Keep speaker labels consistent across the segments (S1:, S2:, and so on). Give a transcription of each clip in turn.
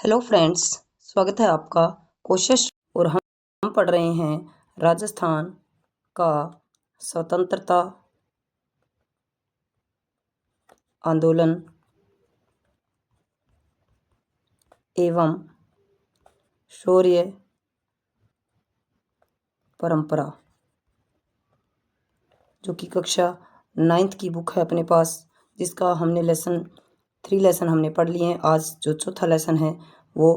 S1: Hello friends, स्वागत है आपका कोशिश। और हम पढ़ रहे हैं राजस्थान का स्वतंत्रता आंदोलन एवं शौर्य परंपरा, जो कि कक्षा 9th की बुक है अपने पास, जिसका हमने थ्री लेसन हमने पढ़ लिए हैं। आज जो चौथा लेसन है वो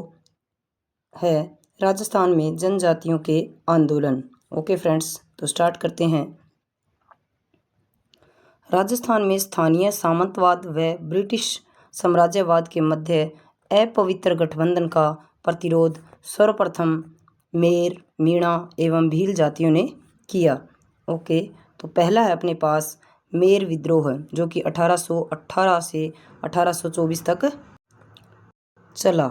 S1: है राजस्थान में जनजातियों के आंदोलन। ओके फ्रेंड्स, तो स्टार्ट करते हैं। राजस्थान में स्थानीय सामंतवाद व ब्रिटिश साम्राज्यवाद के मध्य अपवित्र गठबंधन का प्रतिरोध सर्वप्रथम मेर, मीणा एवं भील जातियों ने किया। ओके, तो पहला है अपने पास मेर विद्रोह, जो कि 1818 से 1824 तक चला।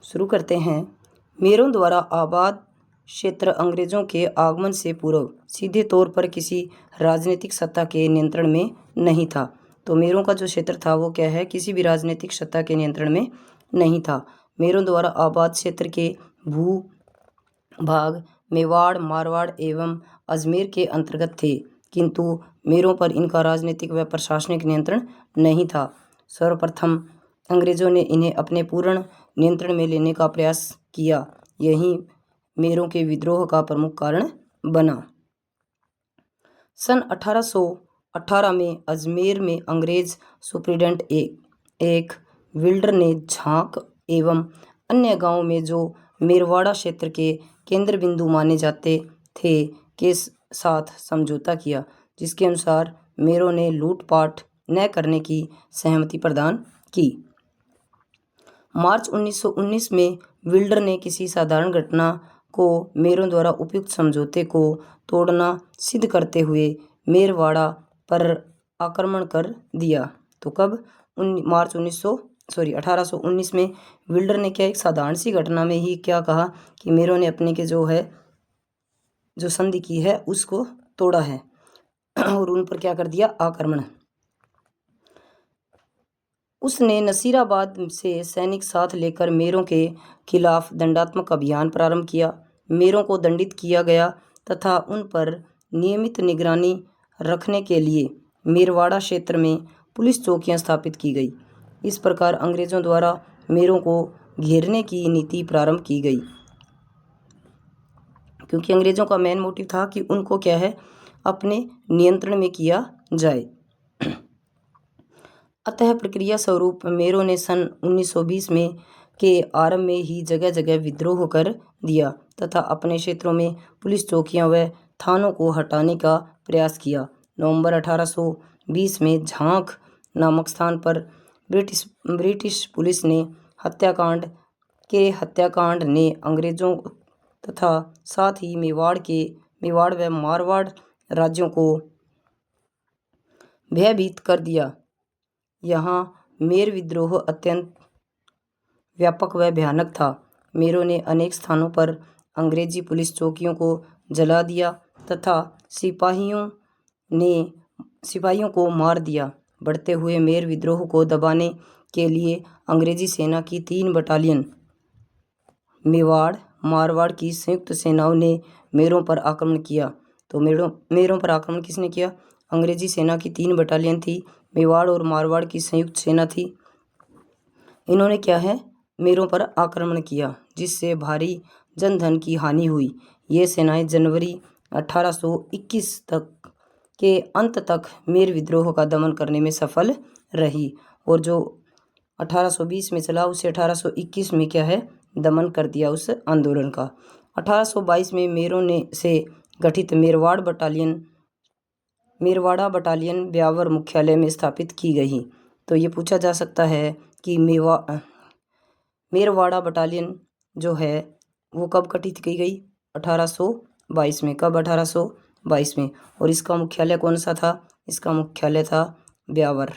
S1: शुरू करते हैं। मेरों द्वारा आबाद क्षेत्र अंग्रेजों के आगमन से पूर्व सीधे तौर पर किसी राजनीतिक सत्ता के नियंत्रण में नहीं था। तो मेरों का जो क्षेत्र था वो क्या है, किसी भी राजनीतिक सत्ता के नियंत्रण में नहीं था। मेरों द्वारा आबाद क्षेत्र के भू भाग मेवाड़, मारवाड़ एवं अजमेर के अंतर्गत थे, किंतु मेरों पर इनका राजनीतिक व प्रशासनिक नियंत्रण नहीं था। सर्वप्रथम अंग्रेजों ने इन्हें अपने पूर्ण नियंत्रण में लेने का प्रयास किया। यही मेरों के विद्रोह का प्रमुख कारण बना। सन 1818 में अजमेर में अंग्रेज सुप्रीडेंट एक विल्डर ने झांक एवं अन्य गांवों में जो मेरवाड़ा क्षेत्र के केंद्र बिंदु माने जाते थे के साथ समझौता किया, जिसके अनुसार मेरों ने लूटपाट न करने की सहमति प्रदान की। मार्च 1919 में विल्डर ने किसी साधारण घटना को मेरों द्वारा उपयुक्त समझौते को तोड़ना सिद्ध करते हुए मेरवाड़ा पर आक्रमण कर दिया। तो कब? मार्च 1819 में विल्डर ने क्या, एक साधारण सी घटना में ही क्या कहा कि मेरों ने अपने के जो संधि की है उसको तोड़ा है और उन पर क्या कर दिया, आक्रमण। उसने नसीराबाद से सैनिक साथ लेकर मेरों के खिलाफ दंडात्मक अभियान प्रारंभ किया। मेरों को दंडित किया गया तथा उन पर नियमित निगरानी रखने के लिए मेरवाड़ा क्षेत्र में पुलिस चौकियां स्थापित की गई। इस प्रकार अंग्रेजों द्वारा मेरों को घेरने की नीति प्रारंभ की गई, क्योंकि अंग्रेजों का मेन मोटिव था कि उनको क्या है, अपने नियंत्रण में किया जाए। अतः प्रक्रिया स्वरूप मेरों ने सन 1920 में के आरंभ में ही जगह जगह विद्रोह कर दिया तथा अपने क्षेत्रों में पुलिस चौकियां व थानों को हटाने का प्रयास किया। नवंबर 1820 में झांक नामक स्थान पर ब्रिटिश पुलिस ने हत्याकांड ने अंग्रेजों तथा साथ ही मेवाड़ व मारवाड़ राज्यों को भयभीत कर दिया। यहाँ मेर विद्रोह अत्यंत व्यापक व भयानक था। मेरों ने अनेक स्थानों पर अंग्रेजी पुलिस चौकियों को जला दिया तथा सिपाहियों को मार दिया। बढ़ते हुए मेर विद्रोह को दबाने के लिए अंग्रेजी सेना की 3 बटालियन मेवाड़, मारवाड़ की संयुक्त सेनाओं ने मेरों पर आक्रमण किया। तो मेरों पर आक्रमण किसने किया? अंग्रेजी सेना की 3 बटालियन थी, मेवाड़ और मारवाड़ की संयुक्त सेना थी। इन्होंने क्या है, मेरों पर आक्रमण किया, जिससे भारी जनधन की हानि हुई। ये सेनाएं जनवरी 1821 तक के अंत तक मेर विद्रोह का दमन करने में सफल रही और जो 1820 में चला उसे 1821 में क्या है, दमन कर दिया उस आंदोलन का। 1822 में मेरों से गठित मेरवाड़ा बटालियन ब्यावर मुख्यालय में स्थापित की गई। तो ये पूछा जा सकता है कि मेरवाड़ा बटालियन जो है वो कब गठित की गई? 1822 में। कब? 1822 में। और इसका मुख्यालय कौन सा था? इसका मुख्यालय था ब्यावर,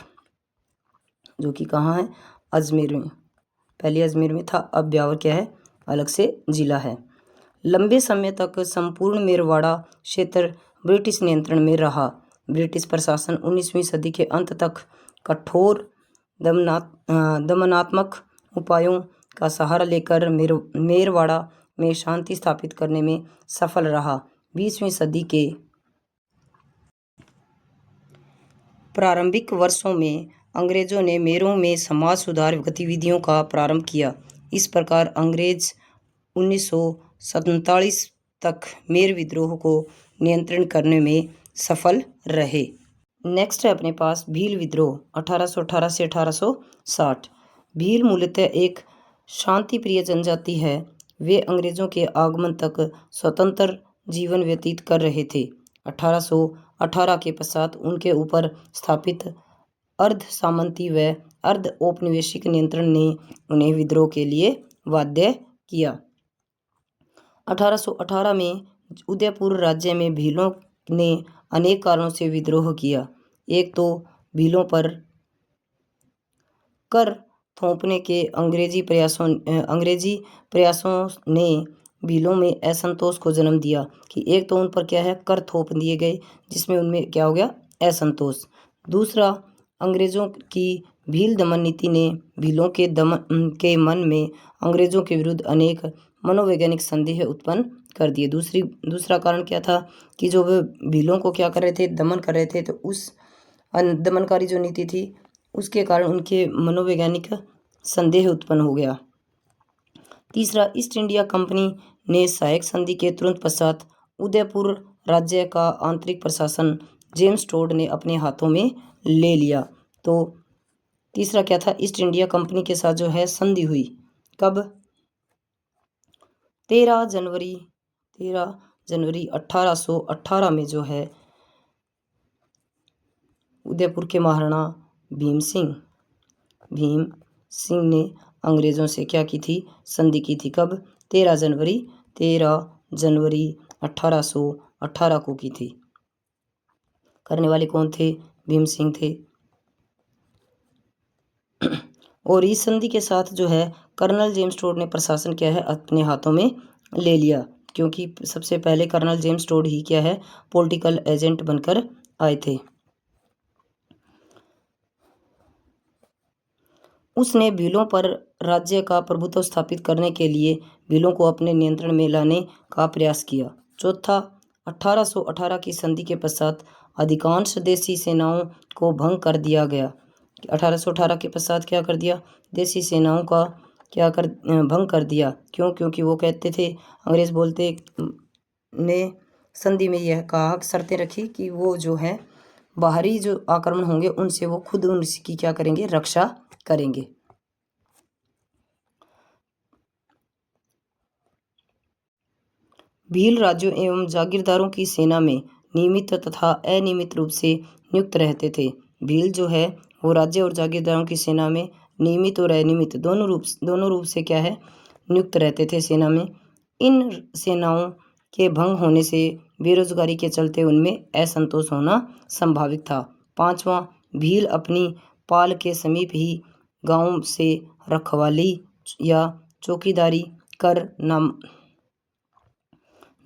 S1: जो कि कहाँ है? अजमेर में। पहले अजमेर में था, अब ब्यावर क्या है, अलग से जिला है। लंबे समय तक संपूर्ण मेरवाड़ा क्षेत्र ब्रिटिश नियंत्रण में रहा। ब्रिटिश प्रशासन 19वीं सदी के अंत तक कठोर दमनात्मक उपायों का सहारा लेकर मेरवाड़ा में शांति स्थापित करने में सफल रहा। 20वीं सदी के प्रारंभिक वर्षों में अंग्रेजों ने मेरों में समाज सुधार गतिविधियों का प्रारंभ किया। इस प्रकार अंग्रेज 1947 तक मेर विद्रोह को नियंत्रण करने में सफल रहे। नेक्स्ट है अपने पास भील विद्रोह 1818 से 1860। भील मूलतः एक शांति प्रिय जनजाति है। वे अंग्रेजों के आगमन तक स्वतंत्र जीवन व्यतीत कर रहे थे। 1818 के पश्चात उनके ऊपर स्थापित अर्ध सामंती व अर्ध औपनिवेशिक नियंत्रण ने उन्हें विद्रोह के लिए बाध्य किया। 1818 में उदयपुर राज्य में भीलों ने अनेक कारणों से विद्रोह किया। एक तो भीलों पर कर थोपने के अंग्रेजी प्रयासों ने भीलों में असंतोष को जन्म दिया कि एक तो उन पर क्या है कर थोप दिए गए, जिसमें उनमें क्या हो गया असंतोष। दूसरा, अंग्रेजों की भील दमन नीति ने भीलों के मन में अंग्रेजों के विरुद्ध अनेक मनोवैज्ञानिक संदेह उत्पन्न कर दिए। दूसरा कारण क्या था कि जो वे भीलों को क्या कर रहे थे, दमन कर रहे थे, तो उस दमनकारी जो नीति थी उसके कारण उनके मनोवैज्ञानिक संदेह उत्पन्न हो गया। तीसरा, ईस्ट इंडिया कंपनी ने सहायक संधि के तुरंत पश्चात उदयपुर राज्य का आंतरिक प्रशासन जेम्स टोड ने अपने हाथों में ले लिया। तो तीसरा क्या था, ईस्ट इंडिया कंपनी के साथ जो है संधि हुई। कब? 13 जनवरी 1818 में जो है उदयपुर के महाराणा भीम सिंह ने अंग्रेजों से क्या की थी, संधि की थी। कब? 13 जनवरी 1818 को की थी। करने वाले कौन थे? भीम सिंह थे। और इस संधि के साथ जो है कर्नल जेम्स टोड ने प्रशासन क्या है अपने हाथों में ले लिया, क्योंकि सबसे पहले कर्नल जेम्स टोड ही क्या है पॉलिटिकल एजेंट बनकर आए थे। उसने भीलों पर राज्य का प्रभुत्व स्थापित करने के लिए भीलों को अपने नियंत्रण में लाने का प्रयास किया। चौथा, 1818 की संधि के पश्चात अधिकांश देशी सेनाओं को भंग कर दिया गया। 1818 के पश्चात क्या कर दिया? देशी सेनाओं का भंग कर दिया। क्यों? क्योंकि वो कहते थे, अंग्रेज बोलते ने संधि में यह कहा, शर्तें रखी कि वो जो है बाहरी जो आक्रमण होंगे उनसे वो खुद उनकी क्या करेंगे, रक्षा करेंगे। भील राज्यों एवं जागीरदारों की सेना में नियमित तथा अनियमित रूप से नियुक्त रहते थे। भील जो है वो राज्य और जागीरदारों की सेना में नियमित और अनियमित दोनों रूप से क्या है नियुक्त रहते थे सेना में। इन सेनाओं के भंग होने से बेरोजगारी के चलते उनमें असंतोष होना संभावित था। पांचवा, भील अपनी पाल के समीप ही गांव से रखवाली या चौकीदारी कर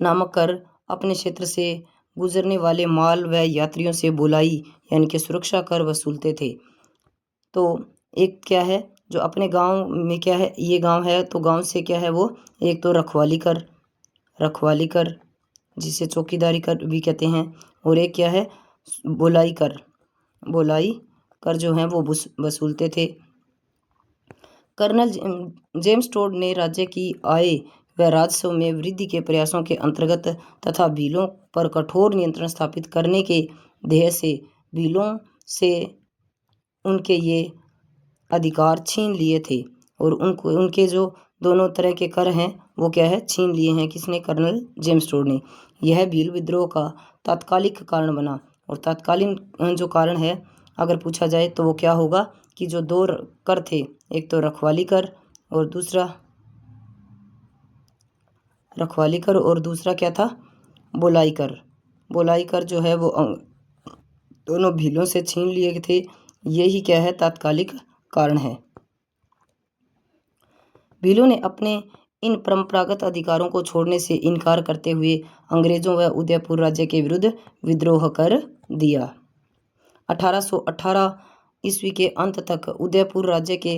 S1: नामक कर अपने क्षेत्र से गुजरने वाले माल व यात्रियों से बुलाई यानी कि सुरक्षा कर वसूलते थे। तो एक क्या है जो अपने गांव में क्या है, ये गांव है तो गांव से क्या है वो एक तो रखवाली कर जिसे चौकीदारी कर भी कहते हैं, और एक क्या है बुलाई कर जो है वो वसूलते थे। कर्नल जेम्स टोड ने राज्य की आय व राजस्व में वृद्धि के प्रयासों के अंतर्गत तथा भीलों पर कठोर नियंत्रण स्थापित करने के ध्येय से भीलों से उनके ये अधिकार छीन लिए थे, और उनके जो दोनों तरह के कर हैं वो क्या है छीन लिए हैं। किसने? कर्नल जेम्स टोड ने। यह भील विद्रोह का तात्कालिक कारण बना, और तात्कालीन जो कारण है अगर पूछा जाए तो वो क्या होगा कि जो दो कर थे, एक तो रखवाली कर और दूसरा क्या था बोलाई कर जो है वो दोनों भीलों से छीन लिए थे। यही क्या है तात्कालिक कारण है। भीलों ने अपने इन परंपरागत अधिकारों को छोड़ने से इनकार करते हुए अंग्रेजों व उदयपुर राज्य के विरुद्ध विद्रोह कर दिया। 1818 ईस्वी के अंत तक उदयपुर राज्य के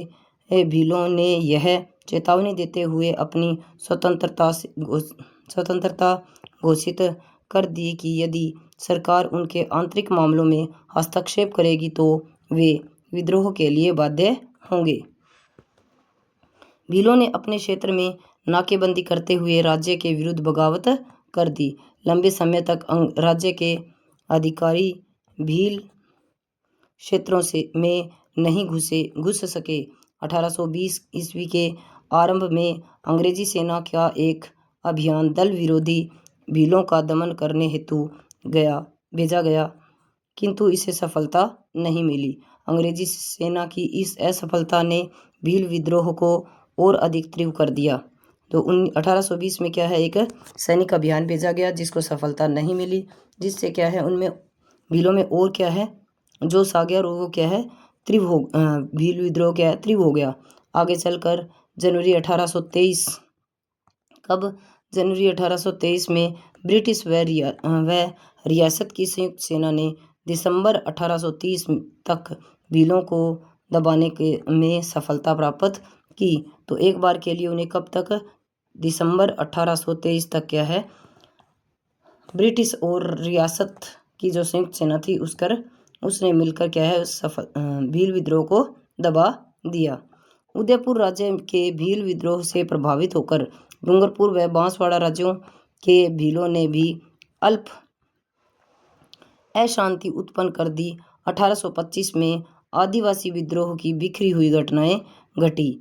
S1: भीलों ने यह चेतावनी देते हुए अपनी स्वतंत्रता घोषित कर दी कि यदि सरकार उनके आंतरिक मामलों में हस्तक्षेप करेगी तो वे विद्रोह के लिए बाध्य होंगे। भीलों ने अपने क्षेत्र में नाकेबंदी करते हुए राज्य के विरुद्ध बगावत कर दी। लंबे समय तक राज्य के अधिकारी भील क्षेत्रों में नहीं घुस सके। 1820 ईस्वी के आरंभ में अंग्रेजी सेना का एक अभियान दल विरोधी भीलों का दमन करने हेतु भेजा गया, किंतु इसे सफलता नहीं मिली। अंग्रेजी सेना की इस असफलता ने भील विद्रोह को और अधिक तीव्र कर दिया। तो 1820 में क्या है, एक सैनिक अभियान भेजा गया जिसको सफलता नहीं मिली, जिससे क्या है उनमें भीलों में और क्या है जोश आ गया और वो क्या है भील विद्रोह क्या है तीव्र हो गया। आगे चलकर जनवरी 1823 जनवरी 1823 में ब्रिटिश व रियासत की संयुक्त सेना ने दिसंबर 1830 तक भीलों को दबाने में सफलता प्राप्त की। तो एक बार के लिए उन्हें कब तक, दिसंबर 1823 तक क्या है ब्रिटिश और रियासत की जो संयुक्त सेना थी उसने मिलकर क्या है भील विद्रोह को दबा दिया। उदयपुर राज्य के भील विद्रोह से प्रभावित होकर डूंगरपुर व बांसवाड़ा राज्यों के भीलों ने भी अल्प अशांति उत्पन्न कर दी। 1825 में आदिवासी विद्रोह की बिखरी हुई घटनाएं घटी।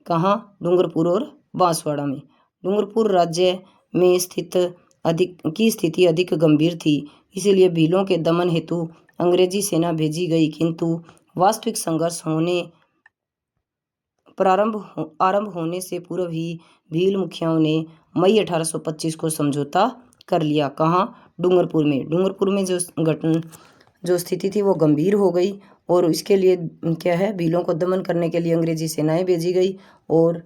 S1: कहाँ? डूंगरपुर और बांसवाड़ा में। डूंगरपुर राज्य में स्थिति अधिक गंभीर थी, इसीलिए भीलों के दमन हेतु अंग्रेजी सेना भेजी गई, किंतु वास्तविक संघर्ष आरंभ होने से पूर्व ही भील मुखियाओं ने मई 1825 को समझौता कर लिया। कहाँ? डूंगरपुर में। डूंगरपुर में जो स्थिति थी वो गंभीर हो गई और इसके लिए क्या है भीलों को दमन करने के लिए अंग्रेजी सेनाएं भेजी गई और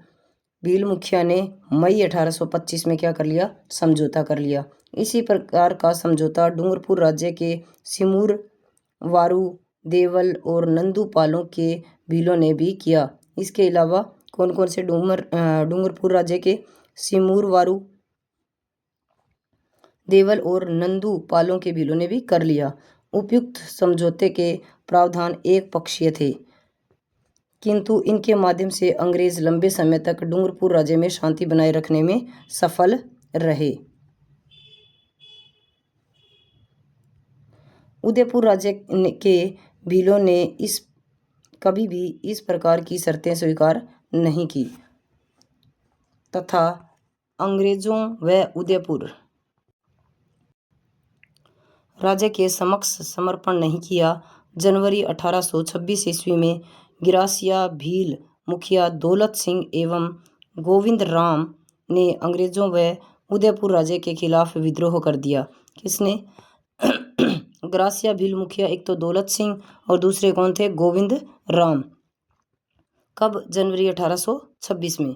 S1: भील मुखिया ने मई 1825 में क्या कर लिया, समझौता कर लिया। इसी प्रकार का समझौता डूंगरपुर राज्य के सिमूर, वारू, देवल और नंदू पालों के भीलों ने भी किया। इसके अलावा कौन कौन से डूंगरपुर राज्य के सिमूर, वारू, देवल और नंदू पालों के भीलों ने भी कर लिया। उपयुक्त समझौते के प्रावधान एक पक्षीय थे, किंतु इनके माध्यम से अंग्रेज लंबे समय तक डूंगरपुर राज्य में शांति बनाए रखने में सफल रहे। उदयपुर राज्य के भीलों ने कभी भी इस प्रकार की शर्तें स्वीकार नहीं की तथा अंग्रेजों व उदयपुर राज्य के समक्ष समर्पण नहीं किया। जनवरी 1826 ईस्वी में गिरासिया भील मुखिया दौलत सिंह एवं गोविंद राम ने अंग्रेजों व उदयपुर राज्य के खिलाफ विद्रोह कर दिया। किसने? ग्रासिया भील मुखिया, एक तो दौलत सिंह और दूसरे कौन थे? गोविंद राम। कब? जनवरी 1826 में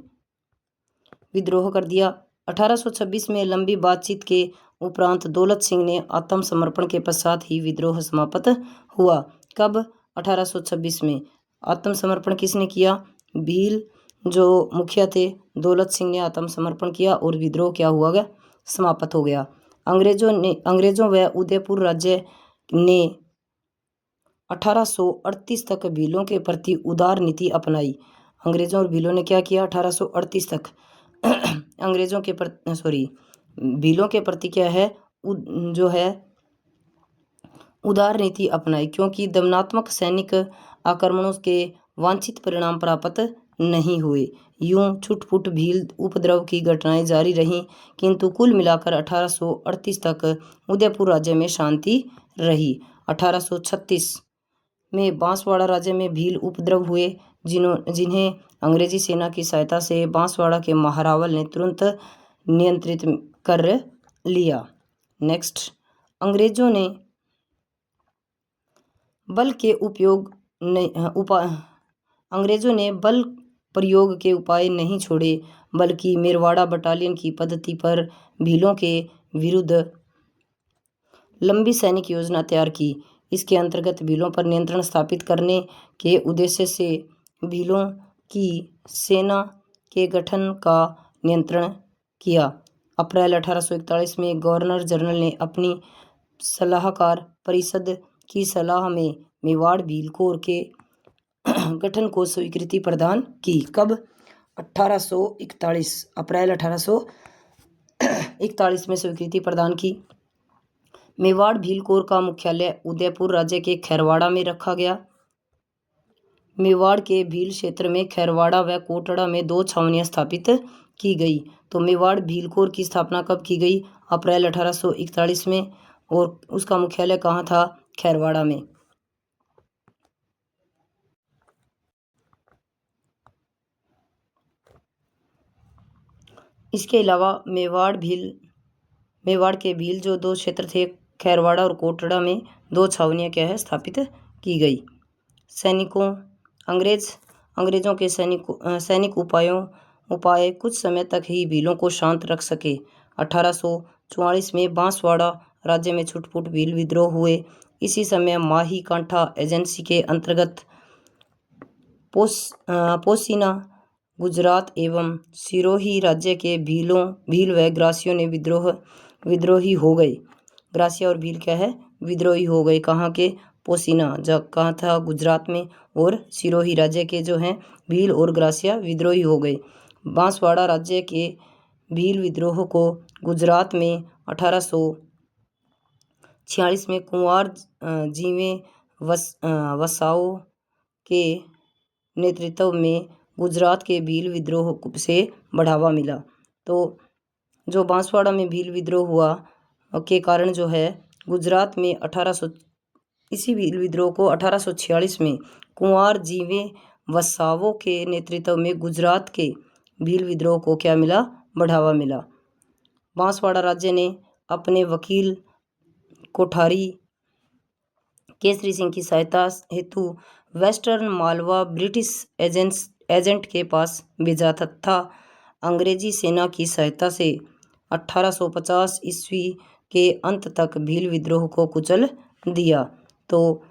S1: विद्रोह कर दिया। 1826 में लंबी बातचीत के उपरांत दौलत सिंह ने आत्मसमर्पण के पश्चात ही विद्रोह समाप्त हुआ। कब? 1826 में। आत्मसमर्पण किसने किया? भील जो मुखिया थे दौलत सिंह ने आत्मसमर्पण किया और विद्रोह क्या हुआ गया? समाप्त हो गया। अंग्रेजों व उदयपुर राज्य ने 1838 तक भीलों के प्रति उदार नीति अपनाई। अंग्रेजों और भीलों ने क्या किया? 1838 तक भीलों के प्रति क्या है जो है उदार नीति अपनाई, क्योंकि दमनात्मक सैनिक आक्रमणों के वांछित परिणाम प्राप्त नहीं हुए। यूं छुटपुट भील उपद्रव की घटनाएं जारी रहीं, किंतु कुल मिलाकर 1838 तक उदयपुर राज्य में शांति रही। 1836 में बांसवाड़ा राज्य में भील उपद्रव हुए, जिन्हें अंग्रेजी सेना की सहायता से बांसवाड़ा के महारावल ने तुरंत नियंत्रित कर लिया। नेक्स्ट, अंग्रेजों ने बल प्रयोग के उपाय नहीं छोड़े, बल्कि मेरवाड़ा बटालियन की पद्धति पर भीलों के विरुद्ध लंबी सैनिक योजना तैयार की। इसके अंतर्गत भीलों पर नियंत्रण स्थापित करने के उद्देश्य से भीलों की सेना के गठन का नियंत्रण किया। अप्रैल 1841 में गवर्नर जनरल ने अपनी सलाहकार परिषद की सलाह में मेवाड़ भील कोर के गठन को स्वीकृति प्रदान की। कब? 1841 अप्रैल 1841 में स्वीकृति प्रदान की। मेवाड़ भील कोर का मुख्यालय उदयपुर राज्य के खैरवाड़ा में रखा गया। मेवाड़ के भील क्षेत्र में खैरवाड़ा व कोटड़ा में 2 छावनियां स्थापित की गई। तो मेवाड़ भील कोर की स्थापना कब की गई? अप्रैल 1841 में, और उसका मुख्यालय कहाँ था? खैरवाड़ा में। इसके अलावा मेवाड़ के भील जो 2 क्षेत्र थे, खैरवाड़ा और कोटड़ा में 2 छावनियां क्या है स्थापित की गई। अंग्रेजों के सैनिक उपाय कुछ समय तक ही भीलों को शांत रख सके। 1844 में बांसवाड़ा राज्य में छुटपुट भील विद्रोह हुए। इसी समय माही कांठा एजेंसी के अंतर्गत पोसीना गुजरात एवं सिरोही राज्य के भील व ग्रासियों ने विद्रोही हो गए। ग्रासिया और भील क्या है? विद्रोही हो गए। कहाँ के? पोसीना, जब कहाँ था? गुजरात में। और सिरोही राज्य के जो हैं भील और ग्रासिया विद्रोही हो गए। बांसवाड़ा राज्य के भील विद्रोह को गुजरात में 1846 में कुंवर जीवे वसाओ के नेतृत्व में गुजरात के भील विद्रोह से बढ़ावा मिला। तो जो बांसवाड़ा में भील विद्रोह हुआ के कारण जो है गुजरात में इसी भील विद्रोह को 1846 में कुंवर जीवे वसावों के नेतृत्व में गुजरात के भील विद्रोह को क्या मिला? बढ़ावा मिला। बांसवाड़ा राज्य ने अपने वकील कोठारी केसरी सिंह की सहायता हेतु वेस्टर्न मालवा ब्रिटिश एजेंट के पास भेजा तथा अंग्रेजी सेना की सहायता से 1850 ईस्वी के अंत तक भील विद्रोह को कुचल दिया। तो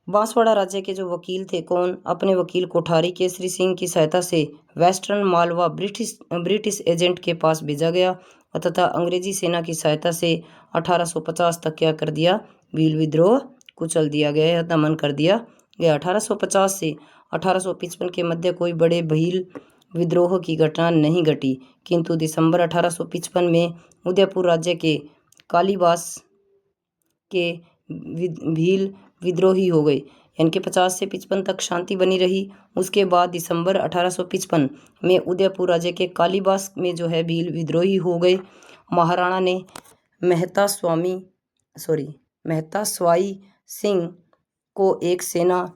S1: बांसवाड़ा राज्य के जो वकील थे, कौन? अपने वकील कोठारी केसरी सिंह की सहायता से वेस्टर्न मालवा ब्रिटिश एजेंट के पास भेजा गया तथा अंग्रेजी सेना की सहायता से 1850 तक क्या कर दिया? भील विद्रोह कुचल दिया गया या दमन कर दिया गया। 1850 से 1855 के मध्य कोई बड़े भील विद्रोह की घटना नहीं घटी, किंतु दिसंबर 1855 में उदयपुर राज्य के कालीबास के भील विद्रोही हो गए। यानी कि 50 से 55 तक शांति बनी रही। उसके बाद दिसंबर 1855 में उदयपुर राज्य के कालीबास में जो है भील विद्रोही हो गए। महाराणा ने मेहता स्वाई सिंह को एक सेना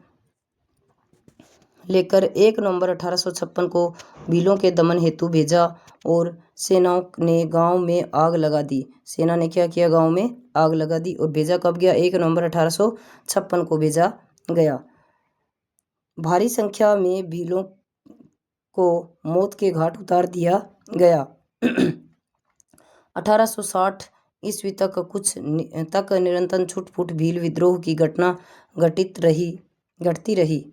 S1: लेकर 1 नवंबर 1856 को भीलों के दमन हेतु भेजा और सेनाओं ने गांव में आग लगा दी। सेना ने क्या किया? गांव में आग लगा दी। और भेजा कब गया? 1 नवंबर 1856 को भेजा गया। भारी संख्या में भीलों को मौत के घाट उतार दिया गया। 1860 ईस्वी तक निरंतर छुटपुट भील विद्रोह की घटना घटती रही।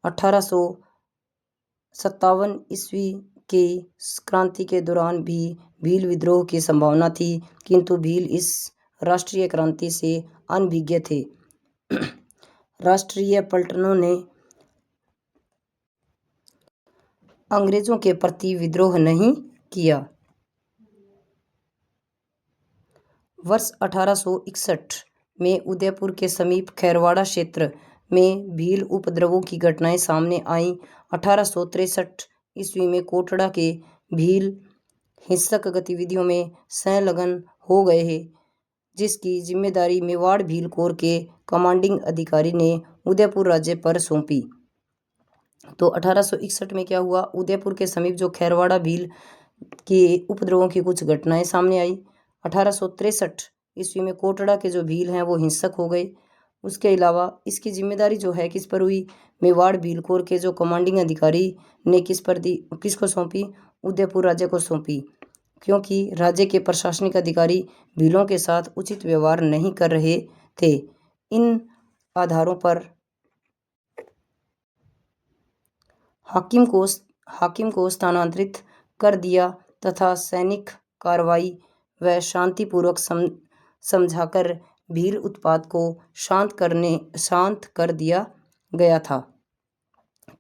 S1: 1857 ईस्वी की क्रांति के दौरान भी भील विद्रोह की संभावना थी, किंतु भील इस राष्ट्रीय क्रांति से अनभिज्ञ थे। राष्ट्रीय पलटनों ने अंग्रेजों के प्रति विद्रोह नहीं किया। वर्ष 1861 में उदयपुर के समीप खैरवाड़ा क्षेत्र में भील उपद्रवों की घटनाएं सामने आईं। 1863 ईस्वी में कोटड़ा के भील हिंसक गतिविधियों में संलग्न हो गए हैं, जिसकी जिम्मेदारी मेवाड़ भील कोर के कमांडिंग अधिकारी ने उदयपुर राज्य पर सौंपी। तो 1861 में क्या हुआ? उदयपुर के समीप जो खैरवाड़ा भील के उपद्रवों की कुछ घटनाएं सामने आई। 1863 ईस्वी में कोटड़ा के जो भील हैं वो हिंसक हो गए। उसके अलावा इसकी जिम्मेदारी जो है किस पर हुई? मेवाड़ भील कोर के जो कमांडिंग अधिकारी ने किसको सौंपी? उदयपुर राज्य को सौंपी। क्योंकि राज्य के प्रशासनिक अधिकारी भीलों के साथ उचित व्यवहार नहीं कर रहे थे। इन आधारों पर हाकिम को स्थानांतरित कर दिया तथा सैनिक कार्रवाई व शांतिपूर्वक समझाकर भील उत्पात को शांत कर दिया गया था।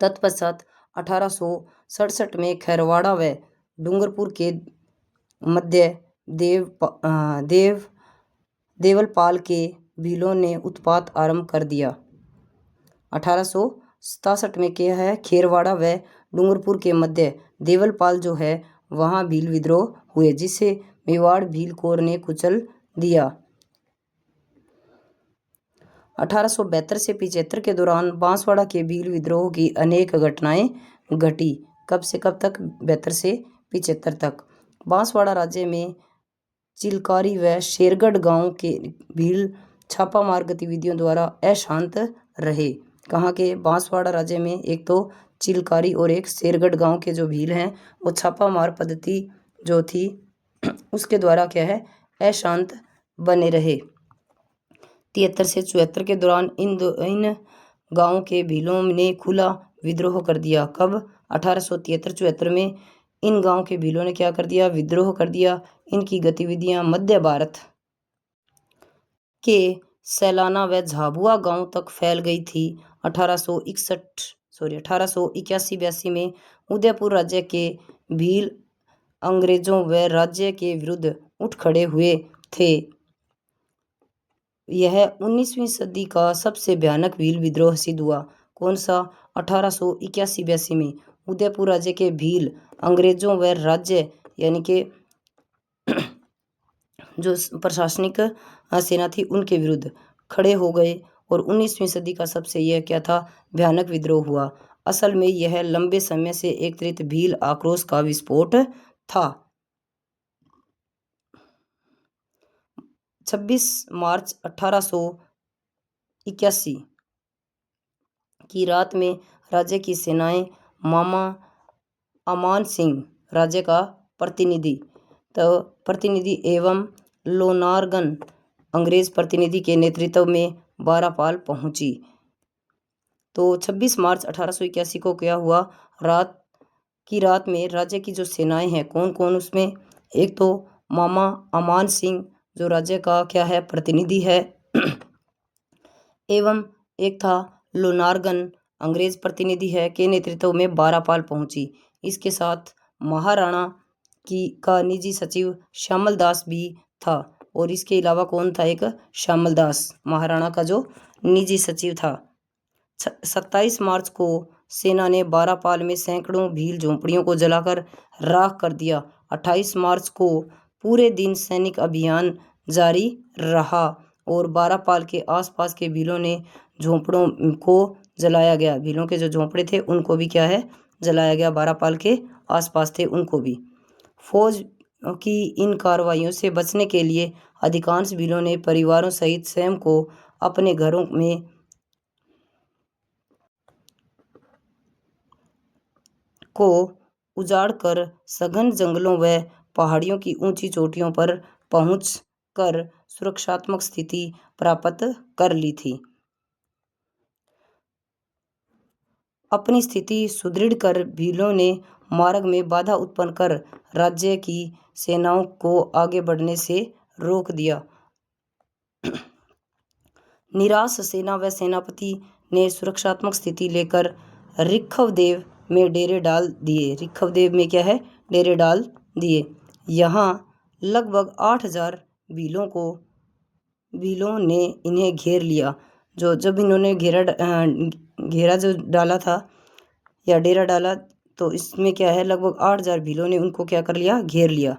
S1: तत्पश्चात 1867 में खैरवाड़ा व डूंगरपुर के मध्य देवलपाल के भीलों ने उत्पात आरंभ कर दिया। 1867 में क्या है, खेरवाड़ा व डूंगरपुर के मध्य देवलपाल जो है वहाँ भील विद्रोह हुए, जिसे मेवाड़ भील कोर ने कुचल दिया। 1872 से 75 के दौरान बांसवाड़ा के भील विद्रोह की अनेक घटनाएं घटी। कब से कब तक? 72 से 75 तक। बांसवाड़ा राज्य में चिलकारी व शेरगढ़ गांव के भील छापामार गतिविधियों द्वारा अशांत रहे। कहाँ के? बांसवाड़ा राज्य में एक तो चिलकारी और एक शेरगढ़ गांव के जो भील हैं वो छापामार पद्धति जो थी उसके द्वारा क्या है, अशांत बने रहे। 73 से 74 के दौरान इन गांवों के भीलों ने खुला विद्रोह कर दिया। कब? 1873-74 में इन गांव के भीलों ने क्या कर दिया, विद्रोह कर दिया। इनकी गतिविधियां मध्य भारत के सैलाना व झाबुआ गांव तक फैल गई थी। 1881-82 में उदयपुर राज्य के भील अंग्रेजों व राज्य के विरुद्ध उठ खड़े हुए थे। यह 19वीं सदी का सबसे भयानक भील विद्रोह सिद्ध हुआ। कौन सा? 1881-82 में उदयपुर राज्य के भील अंग्रेजों व राज्य यानी कि जो प्रशासनिक सेना थी उनके विरुद्ध खड़े हो गए और 19वीं सदी का सबसे यह क्या था, भयानक विद्रोह हुआ। असल में यह लंबे समय से एकत्रित भील आक्रोश का विस्फोट था। 26 मार्च 1881 की रात में राज्य की सेनाएं मामा अमान सिंह राज्य का प्रतिनिधि एवं लोनारगन अंग्रेज प्रतिनिधि के नेतृत्व में बारापाल पहुंची। तो 26 मार्च 1881 को क्या हुआ, रात में राज्य की जो सेनाएं हैं कौन कौन उसमें, एक तो मामा अमान सिंह जो राज्य का क्या है, प्रतिनिधि है एवं एक था लोनारगन अंग्रेज प्रतिनिधि है के नेतृत्व में बारापाल पहुंची। इसके साथ महाराणा का निजी सचिव श्यामल दास भी था और इसके अलावा कौन था, एक श्यामल दास महाराणा का जो निजी सचिव था। 27 मार्च को सेना ने बारापाल में सैकड़ों भील झोंपड़ियों को जलाकर राख कर दिया। 28 मार्च को पूरे दिन सैनिक अभियान जारी रहा और बारापाल के आसपास के भीलों ने झोंपड़ों को जलाया गया। भीलों के जो झोंपड़े थे उनको भी क्या है, जलाया गया। बारापाल के आसपास थे उनको भी। फौज की इन कार्रवाइयों से बचने के लिए अधिकांश भीलों ने परिवारों सहित स्वयं को अपने घरों में को उजाड़कर सघन जंगलों व पहाड़ियों की ऊंची चोटियों पर पहुंचकर सुरक्षात्मक स्थिति प्राप्त कर ली थी। अपनी स्थिति सुदृढ़ कर भीलों ने मार्ग में बाधा उत्पन्न कर राज्य की सेनाओं को आगे बढ़ने से रोक दिया। निराश सेना व सेनापति ने सुरक्षात्मक स्थिति लेकर रिखवदेव में डेरे डाल दिए। रिखवदेव में क्या है, डेरे डाल दिए। यहाँ लगभग 8000 भीलों ने इन्हें घेर लिया। जब इन्होंने घेरा जो डाला था या डेरा डाला तो इसमें क्या है, लगभग 8000 भीलों ने उनको क्या कर लिया, घेर लिया।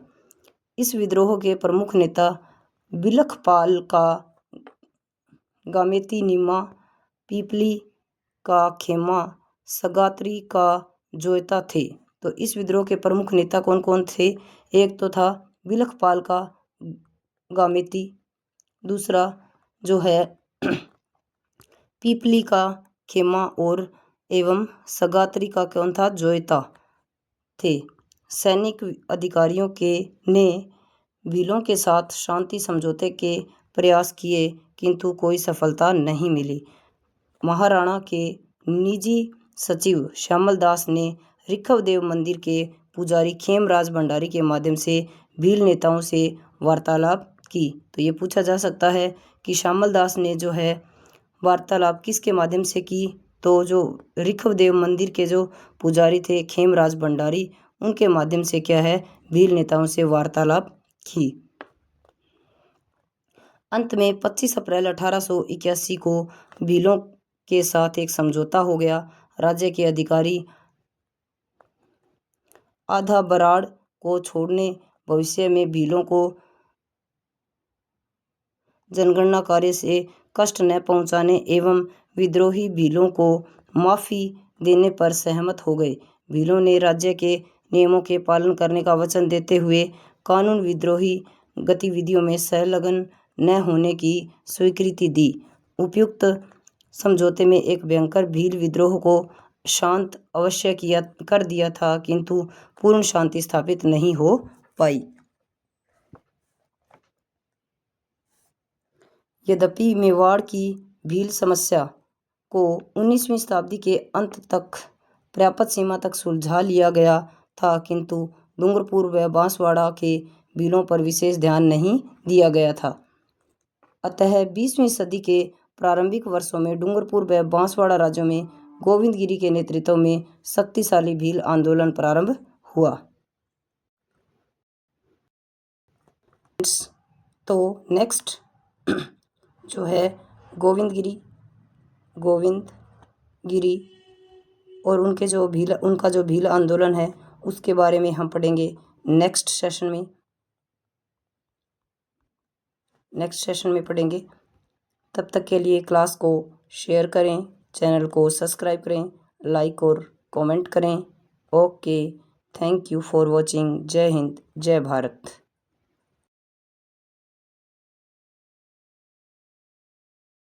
S1: इस विद्रोह के प्रमुख नेता बिलखपाल का गामेती निम्मा, पीपली का खेमा, सगात्री का जोयता थे। तो इस विद्रोह के प्रमुख नेता कौन कौन थे, एक तो था बिलखपाल का गामेती, दूसरा जो है पीपली का खेमा और एवं सगात्री का कौन था, जोयता थे। सैनिक अधिकारियों के ने भीलों के साथ शांति समझौते के प्रयास किए, किंतु कोई सफलता नहीं मिली। महाराणा के निजी सचिव श्यामल दास ने ऋषभदेव मंदिर के पुजारी खेमराज भंडारी के माध्यम से भील नेताओं से वार्तालाप की। तो ये पूछा जा सकता है कि श्यामल दास ने जो है वार्तालाप किसके माध्यम से की, तो जो ऋषभदेव मंदिर के जो पुजारी थे खेमराज भंडारी, उनके माध्यम से क्या है, भील नेताओं से वार्तालाप की। अंत में 25 अप्रैल 1881 को भीलों के साथ एक समझौता हो गया। राज्य के अधिकारी आधा बराड़ को छोड़ने, भविष्य में भीलों को जनगणना कार्य से कष्ट न पहुंचाने एवं विद्रोही भीलों को माफी देने पर सहमत हो गए। भीलों ने राज्य के नियमों के पालन करने का वचन देते हुए कानून विद्रोही गतिविधियों में संलग्न न होने की स्वीकृति दी। उपयुक्त समझौते में एक भयंकर भील विद्रोह को शांत अवश्य कर दिया था, किंतु पूर्ण शांति स्थापित नहीं हो पाई। यद्यपि मेवाड़ की भील समस्या को 19वीं शताब्दी के अंत तक पर्याप्त सीमा तक सुलझा लिया गया था, किंतु डूंगरपुर व बांसवाड़ा के भीलों पर विशेष ध्यान नहीं दिया गया था। अतः 20वीं सदी के प्रारंभिक वर्षों में डूंगरपुर व बांसवाड़ा राज्यों में गोविंदगिरी के नेतृत्व में शक्तिशाली भील आंदोलन प्रारंभ हुआ। तो नेक्स्ट जो है गोविंदगिरी और उनका जो भील आंदोलन है, उसके बारे में हम पढ़ेंगे नेक्स्ट सेशन में पढ़ेंगे। तब तक के लिए क्लास को शेयर करें, चैनल को सब्सक्राइब करें, लाइक और कमेंट करें। Okay, thank you for watching. जय हिंद, जय भारत।